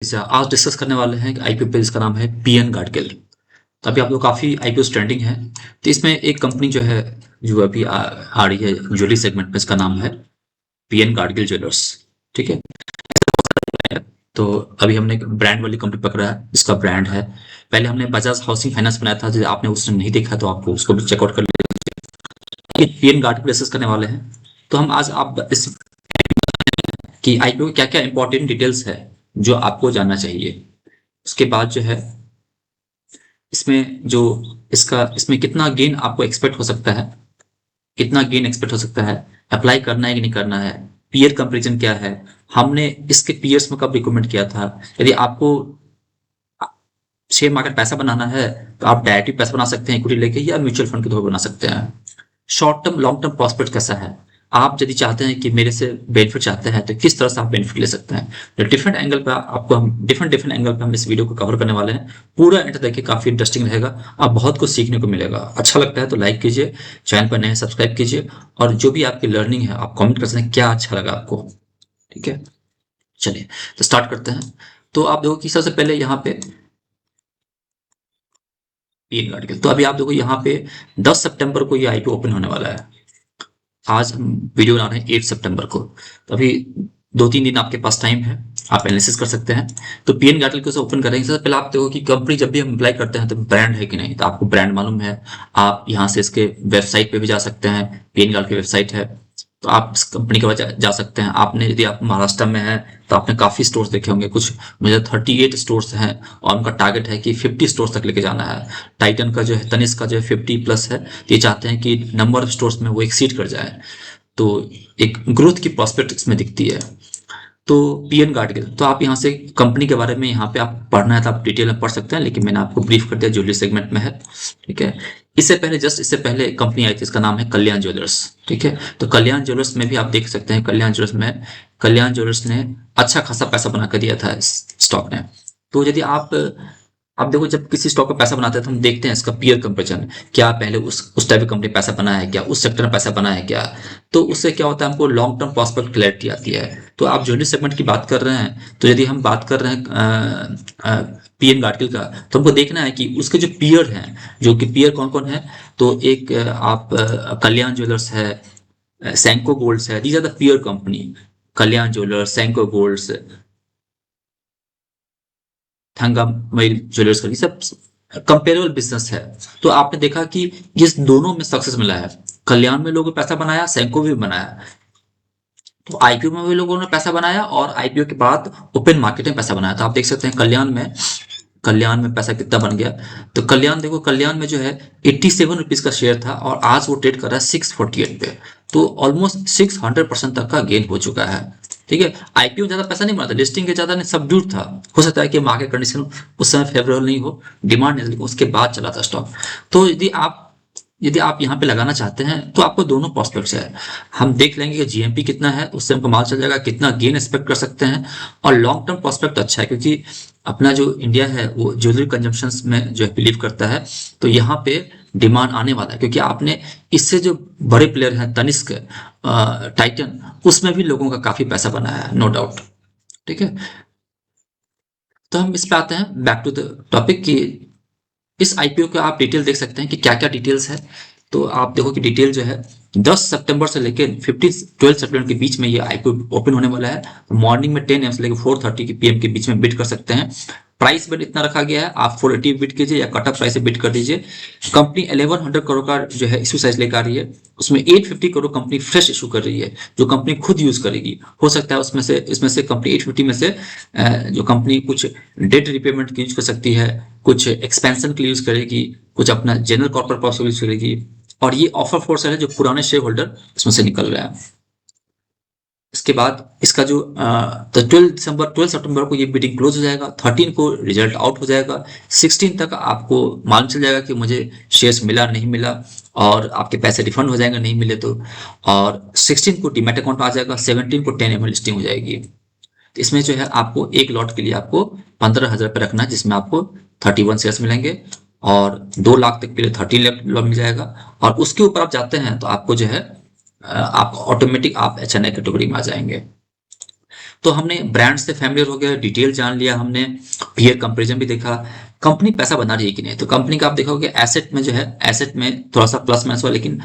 आज डिस्कस करने वाले हैं कि आईपीओ पे जिसका नाम है पीएन गाडगिल। तो अभी आप लोग काफ़ी आईपीओ ट्रेंडिंग है। तो इसमें एक कंपनी जो है जो अभी आ रही है ज्वेलरी सेगमेंट में, इसका नाम है पीएन गाडगिल ज्वेलर्स। ठीक है। तो अभी हमने एक ब्रांड वाली कंपनी पकड़ा है, इसका ब्रांड है। पहले हमने बजाज हाउसिंग फाइनेंस बनाया था, यदि आपने उसने नहीं देखा तो आपको उसको भी चेकआउट कर लिया। पीएन गाडगिल डिस्कस करने वाले हैं। तो हम आज आप इस कि आईपीओ की क्या क्या इंपॉर्टेंट डिटेल्स है जो आपको जानना चाहिए। उसके बाद जो है इसमें जो इसमें कितना गेन आपको एक्सपेक्ट हो सकता है, कितना गेन एक्सपेक्ट हो सकता है, अप्लाई करना है कि नहीं करना है, पीयर कंपैरिजन क्या है, हमने इसके पीयर्स में कब रिकमेंड किया था। यदि आपको शेयर मार्केट पैसा बनाना है तो आप डायरेक्टली पैसा बना सकते हैं इक्विटी लेके, या म्यूचुअल फंड के थ्रू बना सकते हैं। Short term long term prospect कैसा है, आप यदि चाहते हैं कि मेरे से बेनिफिट चाहते हैं तो किस तरह से आप बेनिफिट ले सकते हैं। तो डिफरेंट एंगल पे आपको हम डिफरेंट डिफरेंट एंगल पे हम इस वीडियो को कवर करने वाले हैं। पूरा एंड देखिए, काफी इंटरेस्टिंग रहेगा, आप बहुत कुछ सीखने को मिलेगा। अच्छा लगता है तो लाइक कीजिए, चैनल पर नए सब्सक्राइब कीजिए, और जो भी आपकी लर्निंग है आप कमेंट कर सकते हैं क्या अच्छा लगा आपको। ठीक है, चलिए तो स्टार्ट करते हैं। तो आप देखो कि सबसे पहले यहाँ पे पीएन गार्ड के, तो अभी आप देखो यहाँ पे 10 सितंबर को ये आईपीओ ओपन होने वाला है। आज हम वीडियो बना रहे हैं 8 सितंबर को, तो अभी 2-3 दिन आपके पास टाइम है, आप एनालिसिस कर सकते हैं। तो पीएन गार्टल को ओपन करेंगे सबसे पहले आप देखो कि कंपनी जब भी हम अप्लाई करते हैं तो ब्रांड है कि नहीं। तो आपको ब्रांड मालूम है, आप यहाँ से इसके वेबसाइट पे भी जा सकते हैं। पीएन गार्टल की वेबसाइट है, तो आप इस कंपनी के बाद जा सकते हैं। आपने यदि आप महाराष्ट्र में हैं तो आपने काफ़ी स्टोर्स देखे होंगे, कुछ मुझे 38 स्टोर्स हैं, और उनका टारगेट है कि 50 स्टोर्स तक लेके जाना है। टाइटन का जो है, तनिष्क का जो है 50+ है, तो ये चाहते हैं कि नंबर ऑफ स्टोर्स में वो एक्सीड कर जाए। तो एक ग्रोथ की प्रॉस्पेक्ट इसमें दिखती है। तो पीएन गार्डगिल, तो आप यहाँ से कंपनी के बारे में यहाँ पे आप पढ़ना है तो आप डिटेल में पढ़ सकते हैं, लेकिन मैंने आपको ब्रीफ कर दिया, ज्वेलरी सेगमेंट में है। ठीक है। इससे पहले एक कंपनी आई थी, इसका नाम है कल्याण ज्वेलर्स। ठीक है। तो कल्याण ज्वेलर्स में भी आप देख सकते हैं, कल्याण ज्वेलर्स ने अच्छा खासा पैसा बना कर दिया था इस स्टॉक ने। तो यदि आप देखो, जब किसी स्टॉक का पैसा बनाते हैं तो हम देखते हैं इसका पीयर कंपैरिजन, क्या पहले उस टाइप की कंपनी पैसा बनाया है क्या, उस सेक्टर में पैसा बनाया है क्या। तो उससे क्या होता है, हमको लॉन्ग टर्म प्रॉस्पेक्ट क्लैरिटी आती है। तो आप ज्वेलरी सेगमेंट की बात कर रहे हैं, तो यदि हम बात कर रहे हैं पीएन गार्टगिल का, तो हमको देखना है कि उसके जो पीयर हैं, जो कि पीयर कौन कौन है। तो एक आप कल्याण ज्वेलर्स है, सैंको गोल्ड्स है, these are the peer company. Kalyan jewellers, Senco Golds, Thangamayil jewellers का, ये सब कंपेरेबल बिजनेस है। तो आपने देखा कि इस दोनों में सक्सेस मिला है। कल्याण में लोगों ने पैसा बनाया, सैंको भी बनाया। तो आईपीओ में भी लोगों ने पैसा बनाया, और आईपीओ के बाद ओपन मार्केट में पैसा बनाया। तो आप देख सकते हैं कल्याण में पैसा कितना बन गया। तो कल्याण देखो, कल्याण में जो है 87 रुपीज का शेयर था, और आज वो ट्रेड कर रहा है 648 पे। तो ऑलमोस्ट 600% तक का गेन हो चुका है। ठीक है। आईपीओ ज्यादा पैसा नहीं बना था, लिस्टिंग के ज्यादा सबड्यूट था। हो सकता है कि मार्केट कंडीशन उस समय फेवरेबल नहीं हो, डिमांड नहीं, लेकिन उसके बाद चला था स्टॉक। तो यदि आप यहाँ पे लगाना चाहते हैं तो आपको दोनों प्रोस्पेक्ट्स है। हम देख लेंगे कि जीएमपी कितना है, उससे हमको माल चल जाएगा कितना गेन एक्सपेक्ट कर सकते हैं। और लॉन्ग टर्म प्रोस्पेक्ट अच्छा है, क्योंकि अपना जो इंडिया है वो ज्वेलरी कंजम्पशन में जो है बिलीव करता है। तो यहाँ पे डिमांड आने वाला है, क्योंकि आपने इससे जो बड़े प्लेयर हैं तनिष्क, टाइटन, उसमें भी लोगों का काफी पैसा बनाया है, नो डाउट। ठीक है। तो हम इस पे आते हैं बैक टू द टॉपिक कि इस आईपीओ का आप डिटेल देख सकते हैं कि क्या क्या डिटेल्स है। तो आप देखो कि डिटेल जो है 10 सितंबर से लेकर 12 सितंबर के बीच में ये आईपीओ ओपन होने वाला है। मॉर्निंग में 10 AM से लेकर 4:30 PM के बीच में बिड कर सकते हैं। प्राइस बिड इतना रखा गया है, आप 480 बिड कीजिए या कट ऑफ प्राइस से बिड कर दीजिए। कंपनी 1100 करोड़ का जो है इशू साइज लेकर आ रही है, उसमें 850 करोड़ कंपनी फ्रेश इशू कर रही है, जो कंपनी खुद यूज करेगी। हो सकता है इसमें से कंपनी 850 में से जो कंपनी कुछ डेट रिपेमेंट की यूज कर सकती है, कुछ एक्सपेंशन के लिए यूज करेगी, कुछ अपना जनरल कॉर्पोरेट पर्पस यूज करेगी। और ये ऑफर फोर्स है जो पुराने शेयर होल्डर इसमें से निकल रहे हैं। इसके बाद इसका जो तो 12 सितंबर को ये मीटिंग क्लोज हो जाएगा, 13 को रिजल्ट आउट हो जाएगा, 16 तक आपको मालूम चल जाएगा कि मुझे शेयर्स मिला नहीं मिला, और आपके पैसे रिफंड हो जाएंगे नहीं मिले तो। और 16 को डीमैट अकाउंट आ जाएगा, 17 को 10 ML लिस्टिंग हो जाएगी। तो इसमें जो है आपको एक लॉट के लिए आपको 15,000 रुपये रखना है, जिसमें आपको 31 शेयर्स मिलेंगे, और 2 लाख तक के लिए 13 लाख लॉट मिल जाएगा। और उसके ऊपर आप जाते हैं तो आपको जो है आप ऑटोमेटिक आप HNI कैटेगरी में आ जाएंगे। तो हमने ब्रांड से फैमिलियर हो गया, डिटेल जान लिया हमने, पीयर कंपैरिजन भी देखा, कंपनी पैसा बना रही है कि नहीं। तो कंपनी का आप देखोगे एसेट में जो है, एसेट में थोड़ा सा प्लस माइनस हुआ, लेकिन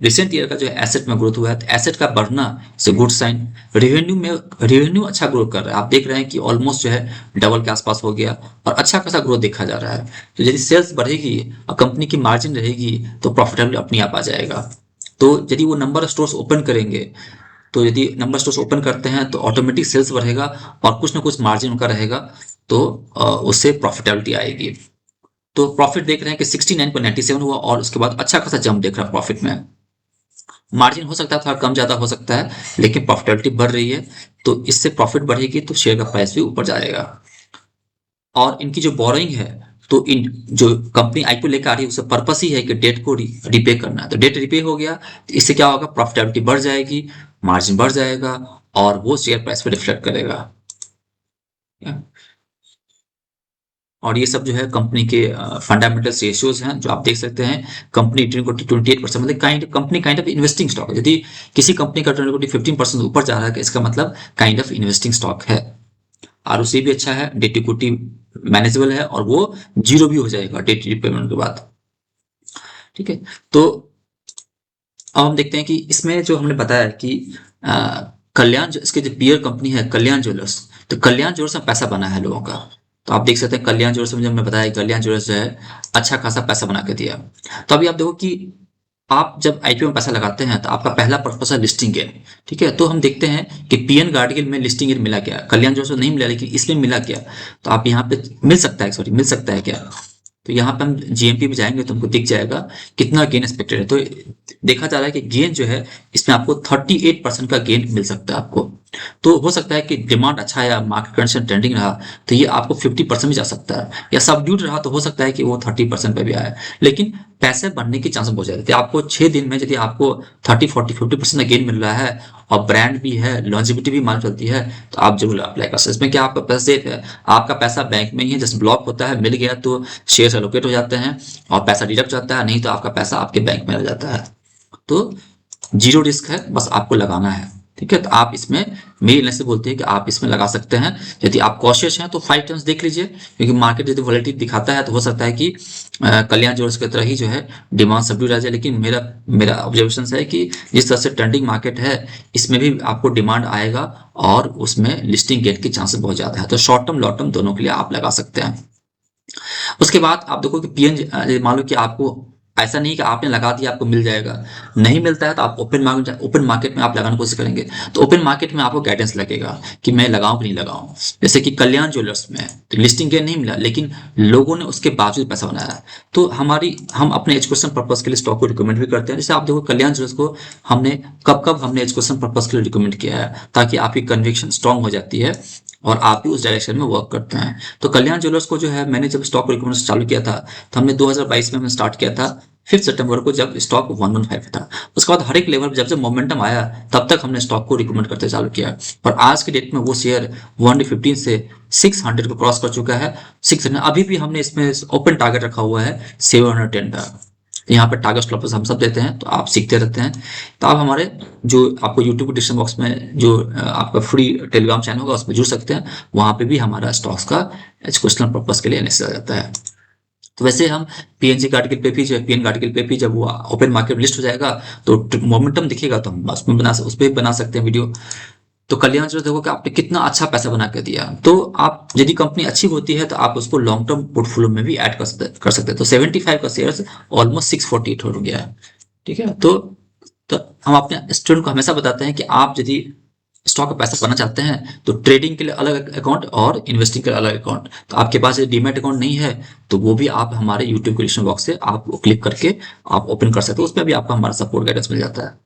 रिसेंट ईयर का जो है एसेट में ग्रोथ हुआ है, तो एसेट का बढ़ना इट्स गुड साइन। रेवेन्यू में, रेवेन्यू अच्छा ग्रो कर रहा है, आप देख रहे हैं कि ऑलमोस्ट जो है डबल के आसपास हो गया, और अच्छा खासा ग्रोथ देखा जा रहा है। तो यदि सेल्स बढ़ेगी और कंपनी की मार्जिन रहेगी तो प्रॉफिटेबिलिटी अपने आप आ जाएगा। तो यदि वो नंबर ऑफ स्टोर्स ओपन करेंगे, तो यदि नंबर स्टोर्स ओपन करते हैं तो ऑटोमेटिक सेल्स बढ़ेगा और कुछ ना कुछ मार्जिन उनका रहेगा, तो उससे प्रॉफिटेबिलिटी आएगी। तो प्रॉफिट देख रहे हैं कि 69.97 हुआ, और उसके बाद अच्छा खासा जंप देख रहा है प्रॉफिट में। मार्जिन हो सकता है थोड़ा कम ज़्यादा हो सकता है, लेकिन प्रॉफिटेबिलिटी बढ़ रही है, तो इससे प्रॉफिट बढ़ेगी तो शेयर का प्राइस भी ऊपर जाएगा। और इनकी जो बोरोइंग है, तो इन जो कंपनी आईपीओ लेकर आ रही है उसका पर्पस ही है कि डेट को रिपे करना है। तो डेट रिपे हो गया तो इससे क्या होगा, प्रॉफिटेबिलिटी बढ़ जाएगी, मार्जिन बढ़ जाएगा, और वो शेयर प्राइस पे रिफ्लेक्ट करेगा। और ये सब जो है कंपनी के फंडामेंटल्स रेशियोज हैं जो आप देख सकते हैं। कंपनी रिटर्न को 28%, मतलब company kind of investing stock है। यदि किसी कंपनी का रिटर्न को 15% ऊपर जा रहा है, इसका मतलब काइंड ऑफ इन्वेस्टिंग स्टॉक है। आरओसी भी अच्छा है, डेट इक्विटी मैनेजेबल है, और वो जीरो भी हो जाएगा डेट रिपेमेंट के बाद। ठीक है, तो अब हम देखते हैं कि इसमें जो हमने बताया कि अ, कल्याण इसके जो पीयर कंपनी है कल्याण ज्वेलर्स, तो कल्याण ज्वेलर्स में पैसा बना है लोगों का। तो आप देख सकते हैं कल्याण ज्वेलर्स में, जब हमने बताया कल्याण ज्वेलर्स जो है अच्छा खासा पैसा बना के दिया। तो अभी आप देखो कि आप जब आईपीओ में पैसा लगाते हैं तो आपका पहला पर्पस है लिस्टिंग गेन। ठीक है, तो हम देखते हैं कि पीएन गार्डगिल में लिस्टिंग गेन मिला क्या, कल्याण ज्वेलर्स में नहीं मिला, लेकिन इसमें मिला क्या। तो आप यहाँ पे मिल सकता है, सॉरी मिल सकता है क्या, तो यहाँ पे हम जीएमपी में जाएंगे तो हमको दिख जाएगा कितना गेन एक्सपेक्टेड है। तो देखा जा रहा है कि गेन जो है इसमें आपको 38% का गेन मिल सकता है आपको। तो हो सकता है कि डिमांड अच्छा है, मार्केट कंडीशन ट्रेंडिंग रहा तो ये आपको 50% भी जा सकता है, या सबड्यूड रहा तो हो सकता है कि वो 30% पे भी आए। लेकिन पैसे बढ़ने की चांस बहुत ज्यादा है। आपको 6 दिन में यदि आपको 30 40 50% का गेन मिल रहा है, और ब्रांड भी है, लॉन्जिविटी भी मान चलती है, तो आप जरूर अप्लाई कर सकते हैं। इसमें क्या आपका पैसा सेफ है, आपका पैसा बैंक में ही है, जैसे ब्लॉक होता है, मिल गया तो शेयर एलोकेट हो जाते हैं और पैसा डिडक्ट जाता है, नहीं तो आपका पैसा आपके बैंक में रह जाता है। तो जीरो रिस्क है, बस आपको लगाना है। ठीक है, तो आप इसमें, मेरी एनालिसिस से बोलते हैं कि आप इसमें लगा सकते हैं। यदि आप कॉशियस हैं तो 5 टर्म्स देख लीजिए, क्योंकि मार्केट यदि वॉलेटिलिटी दिखाता है तो हो सकता है कि कल्याण ज्वेलर्स की तरह ही जो है डिमांड सबड्यूड आ जाए। लेकिन मेरा मेरा ऑब्जर्वेशन है कि जिस तरह से ट्रेंडिंग मार्केट है, इसमें भी आपको डिमांड आएगा, और उसमें लिस्टिंग गेट की चांसेस बहुत ज्यादा है। तो शॉर्ट टर्म लॉन्ग टर्म दोनों के लिए आप लगा सकते हैं। उसके बाद आप देखो कि पीएन, मान लो कि आपको ऐसा नहीं कि आपने लगा दिया आपको मिल जाएगा, नहीं मिलता है तो आप ओपन मार्केट में आप लगाने की कोशिश करेंगे। तो ओपन मार्केट में आपको गाइडेंस लगेगा कि मैं लगाऊं कि नहीं लगाऊं। जैसे कि कल्याण ज्वेलर्स में तो लिस्टिंग गेन नहीं मिला, लेकिन लोगों ने उसके बावजूद पैसा बनाया है। तो हम अपने एजुकेशन पर्पज के लिए स्टॉक को रिकमेंड भी करते हैं। जैसे आप देखो कल्याण ज्वेलर्स को हमने कब कब हमने एजुकेशन पर्पज के लिए रिकमेंड किया है, ताकि आपकी कन्विक्शन स्ट्रांग हो जाती है और आप भी उस डायरेक्शन में वर्क करते हैं। तो कल्याण ज्वेलर्स को जो है, मैंने जब स्टॉक रिकमेंड चालू किया था तो हमने 2022 में हमने स्टार्ट किया था 5 सितंबर को, जब स्टॉक 115 था। उसके बाद हर एक लेवल पर जब जब मोमेंटम आया तब तक हमने स्टॉक को रिकमेंड करते चालू किया, और आज के डेट में वो शेयर 115 से 600 को क्रॉस कर चुका है। 600 अभी भी हमने इसमें ओपन टारगेट रखा हुआ है 710 का। तो यहाँ पे टारगेट स्टॉप लॉस हम सब देते हैं, तो आप सीखते रहते हैं। तो आप हमारे जो आपको यूट्यूब डिस्क्रिप्शन बॉक्स में जो आपका फ्री टेलीग्राम चैनल होगा उसमें जुड़ सकते हैं, वहाँ पे भी हमारा स्टॉक्स का एजुकेशनल पर्पज के लिए एनालिसिस आ जाता है। तो वैसे हम पीएनजी का आर्टिकल पे भी जो पीएन का आर्टिकल पे भी जब वो ओपन मार्केट में लिस्ट हो जाएगा तो मोमेंटम दिखेगा तो हम उस पर भी बना सकते हैं वीडियो। तो कल्याण जो देखो कि आपने कितना अच्छा पैसा बना के दिया। तो आप यदि कंपनी अच्छी होती है तो आप उसको लॉन्ग टर्म पोर्टफोलियो में भी ऐड कर सकते हैं। तो 75 का शेयर ऑलमोस्ट 648 हो गया है। ठीक है, तो हम अपने स्टूडेंट को हमेशा बताते हैं कि आप यदि स्टॉक का पैसा बनाना चाहते हैं तो ट्रेडिंग के लिए अलग अकाउंट और इन्वेस्टिंग के लिए अलग अकाउंट। तो आपके पास यदि डीमैट अकाउंट नहीं है तो वो भी आप हमारे यूट्यूब के डिस्क्रिप्शन बॉक्स से आप क्लिक करके आप ओपन कर सकते हो, उसमें भी आपको हमारा सपोर्ट गाइडेंस मिल जाता है।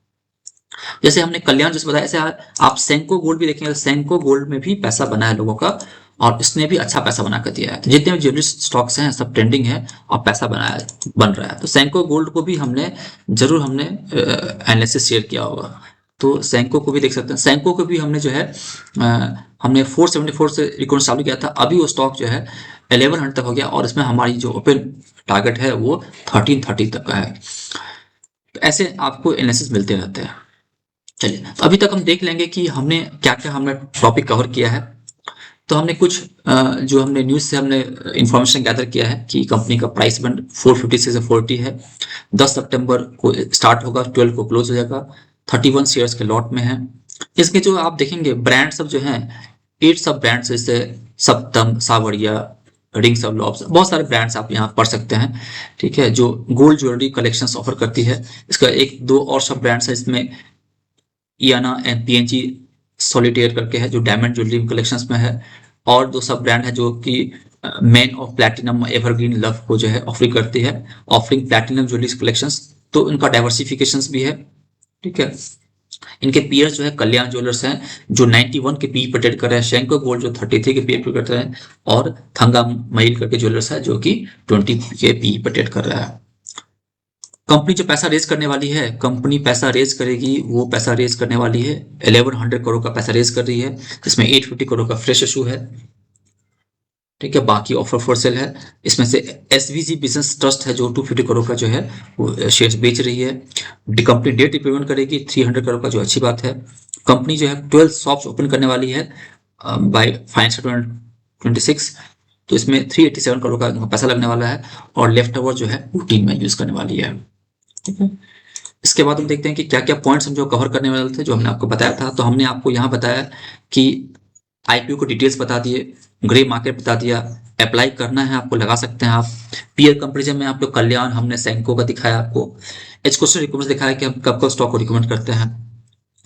जैसे हमने कल्याण जैसे बताया, ऐसे आप सेंको गोल्ड भी देखेंगे, सेंको गोल्ड में भी पैसा बना है लोगों का, और इसने भी अच्छा पैसा बना कर दिया है। तो जितने भी ज्वेलरी स्टॉक्स हैं सब ट्रेंडिंग है और पैसा बन रहा है। तो सेंको गोल्ड को भी हमने एनालिसिस शेयर किया होगा। तो सेंको को भी देख सकते हैं। सेंको को भी हमने जो है हमने 474 से रिकॉर्ड चालू किया था, अभी वो स्टॉक जो है 1100 तक हो गया, और इसमें हमारी जो ओपन टारगेट है वो 1330 तक का है। तो ऐसे आपको एनालिसिस मिलते रहते हैं। चलिए, तो अभी तक हम देख लेंगे कि हमने क्या-क्या हमने टॉपिक कवर किया है। तो हमने कुछ जो हमने न्यूज़ से हमने इन्फॉर्मेशन गैदर किया है कि कंपनी का प्राइस बैंड 450 से 40 है। 10 सितंबर को स्टार्ट होगा, 12 को क्लोज हो जाएगा। 31 शेयर्स के लॉट में है। इसके जो आप देखेंगे ब्रांड सब जो हैं, 8 सब ब्रांड्स जैसे सप्तम, सावरिया, रिंग्स ऑफ लॉब्स, बहुत सारे ब्रांड्स आप यहाँ पढ़ सकते हैं। ठीक है, जो गोल्ड ज्वेलरी कलेक्शंस ऑफर करती है। इसका एक दो और सब ब्रांड्स है इसमें, इयाना एंड पीएनजी सॉलिटेयर करके है जो डायमंड ज्वेलरी कलेक्शंस में है। और दो सब ब्रांड है जो कि man of platinum evergreen love को जो है ऑफरिंग करती है, ऑफरिंग प्लैटिनम ज्वेलरी कलेक्शंस। तो इनका डाइवर्सिफिकेशंस भी है। ठीक है, इनके पीयर्स जो है कल्याण ज्वेलर्स हैं जो 91 के पी पर ट्रेड कर रहे हैं, शेंको गोल्ड जो 33 के पी पर कर रहे हैं, और थंगा मईल करके ज्वेलर्स है जो कि 20 के पी पर ट्रेड कर रहा है। कंपनी जो पैसा रेज करने वाली है, कंपनी पैसा रेज करेगी, वो पैसा रेज करने वाली है 1100 करोड़ का पैसा रेज कर रही है, जिसमें 850 करोड़ का फ्रेश इशू है। ठीक है, बाकी ऑफर फॉर सेल है। इसमें से एसवीजी बिजनेस ट्रस्ट है जो 250 करोड़ का जो है वो शेयर बेच रही है। कंपनी डेट रिपेमेंट करेगी 300 करोड़ का, जो अच्छी बात है। कंपनी जो है 12 शॉप्स ओपन करने वाली है बाय फाइनेंशियल 26। तो इसमें 387 करोड़ का पैसा लगने वाला है, और लेफ्ट ओवर जो है वो टीम में यूज करने वाली है। ठीक है, इसके बाद हम देखते हैं कि क्या क्या पॉइंट्स हम जो कवर करने वाले थे, जो हमने आपको बताया था। तो हमने आपको यहाँ बताया कि आईपीओ को डिटेल्स बता दिए, ग्रे मार्केट बता दिया, अप्लाई करना है आपको, लगा सकते हैं आप। पीयर कंपेरिजन में आपको कल्याण, हमने सेंको का दिखाया आपको। एच क्वेश्चन रिकमेंड दिखाया कि हम कब कब स्टॉक को रिकमेंड करते हैं।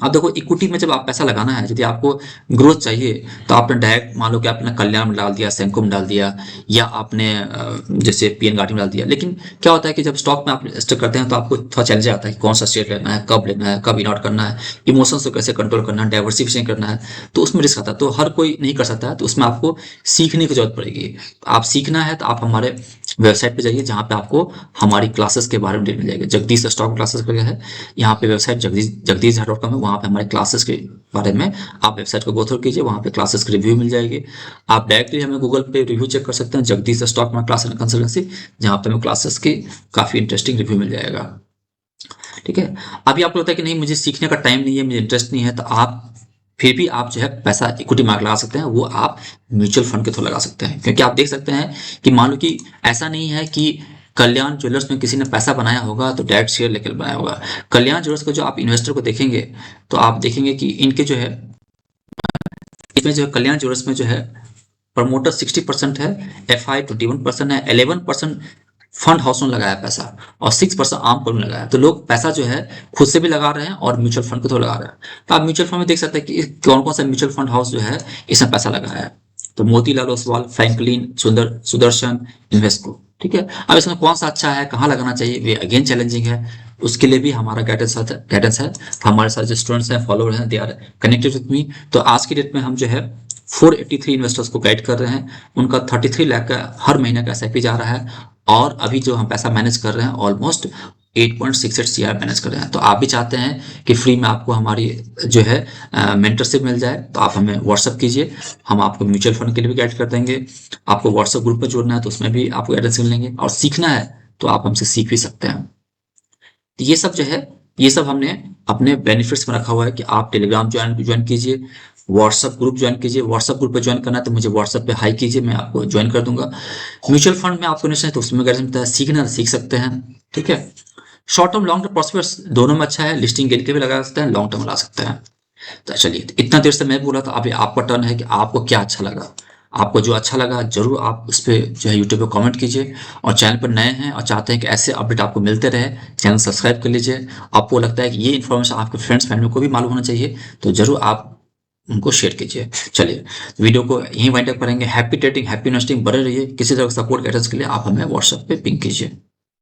अब देखो, इक्विटी में जब आप पैसा लगाना है, यदि आपको ग्रोथ चाहिए, तो आपने डायरेक्ट मान लो कि आपने कल्याण में डाल दिया, सेंको में डाल दिया, या आपने जैसे पीएन गार्डी में डाल दिया। लेकिन क्या होता है कि जब स्टॉक में आप इन्वेस्ट करते हैं तो आपको थोड़ा चैलेंज आता है कि कौन सा शेयर लेना है, कब लेना है, कब इन आउट करना है, इमोशंस को कैसे कंट्रोल करना है, डाइवर्सिफिकेशन करना है। तो उसमें रिस्क आता है, तो हर कोई नहीं कर सकता है। तो उसमें आपको सीखने की जरूरत पड़ेगी। आप सीखना है तो आप हमारे वेबसाइट पे जाइए, जहाँ पे आपको हमारी क्लासेस के बारे में डिटेल मिल जाएगी। जगदीश स्टॉक क्लासेस करके है यहाँ पे वेबसाइट, जगदीश.com है। वहाँ पे हमारे क्लासेस के बारे में आप वेबसाइट को गो थ्रू कीजिए, वहाँ पे क्लासेस की रिव्यू मिल जाएगी। आप डायरेक्टली हमें गूगल पे रिव्यू चेक कर सकते हैं, जगदीश स्टॉक में क्लास एंड कंसल्टेंसी, जहाँ पे हमें क्लासेस की काफ़ी इंटरेस्टिंग रिव्यू मिल जाएगा। ठीक है, अभी आपको लगता है कि नहीं मुझे सीखने का टाइम नहीं है, मुझे इंटरेस्ट नहीं है, तो आप फिर भी आप जो है पैसा इक्विटी मार्केट लगा सकते हैं। वो आप म्यूचुअल फंड के थ्रू लगा सकते हैं, क्योंकि आप देख सकते हैं कि मान लो कि ऐसा नहीं है कि कल्याण ज्वेलर्स में किसी ने पैसा बनाया होगा तो डायरेक्ट शेयर लेकर बनाया होगा। कल्याण ज्वेलर्स को जो आप इन्वेस्टर को देखेंगे, तो आप देखेंगे कि इनके जो है, इसमें जो है कल्याण ज्वेलर्स में जो है प्रमोटर 60% है, एफआई 21% है, 11% फंड हाउस में लगाया पैसा, और 6% आम पब्लिक में लगाया। तो लोग पैसा जो है खुद से भी लगा रहे हैं और म्यूचुअल फंड को तो लगा रहे हैं। तो आप म्यूचुअल फंड में देख सकते हैं कि कौन कौन सा म्यूचुअल फंड हाउस जो है इसमें पैसा लगाया है। तो मोतीलाल ओसवाल, फ्रैंकलिन, सुदर्शन, इन्वेस्को। ठीक है, अब इसमें कौन सा अच्छा है, कहाँ लगाना चाहिए, वे अगेन चैलेंजिंग है। उसके लिए भी हमारा गाइडेंस है। हमारे साथ जो स्टूडेंट्स हैं, फॉलोअर हैं, they are connected with me. तो आज की डेट में हम जो है 483 इन्वेस्टर्स को गाइड कर रहे हैं। उनका 33 लाख का हर महीने का एसआईपी जा रहा है, और अभी जो हम पैसा मैनेज कर रहे हैं ऑलमोस्ट 8.68 सीआर मैनेज कर रहे हैं। तो आप भी चाहते हैं कि फ्री में आपको हमारी जो है मेंटरशिप मिल जाए, तो आप हमें व्हाट्सअप कीजिए, हम आपको म्यूचुअल फंड के लिए भी गाइड कर देंगे। आपको व्हाट्सअप ग्रुप पर जुड़ना है तो उसमें भी आपको गाइडेंस मिलेंगे, और सीखना है तो आप हमसे सीख भी सकते हैं। तो ये सब जो है, ये सब हमने अपने बेनिफिट्स में रखा हुआ है कि आप टेलीग्राम ज्वाइन कीजिए, व्हाट्सअप ग्रुप ज्वाइन कीजिए। व्हाट्सअप ग्रुप पे ज्वाइन करना है तो मुझे व्हाट्सअप पे हाई कीजिए, मैं आपको ज्वाइन कर दूंगा। म्यूचुअल फंड में आपको इन्वेस्ट है तो उसमें गाइडेंस मिलता है, सीखना है सीख सकते हैं। ठीक है, short term long term prospects दोनों में अच्छा है, लिस्टिंग गेन के भी लगा सकते हैं, लॉन्ग टर्म लगा सकते हैं। तो चलिए, इतना देर से मैं बोला था, अभी आपका टर्न है कि आपको क्या अच्छा लगा। आपको जो अच्छा लगा जरूर आप उस पर जो है यूट्यूब पे कमेंट कीजिए, और चैनल पर नए हैं और चाहते हैं कि ऐसे अपडेट आपको मिलते रहे, चैनल सब्सक्राइब कर लीजिए। आपको लगता है कि ये इन्फॉर्मेशन आपके फ्रेंड्स फैमिली को भी मालूम होना चाहिए, तो जरूर आप उनको शेयर कीजिए। चलिए, वीडियो को यहीं वाइंड अप करेंगे। हैप्पी ट्रेडिंग, हैप्पी इन्वेस्टिंग, बने रहिए। किसी तरह का सपोर्ट गाइडेंस के लिए आप हमें व्हाट्सएप पे पिंग कीजिए।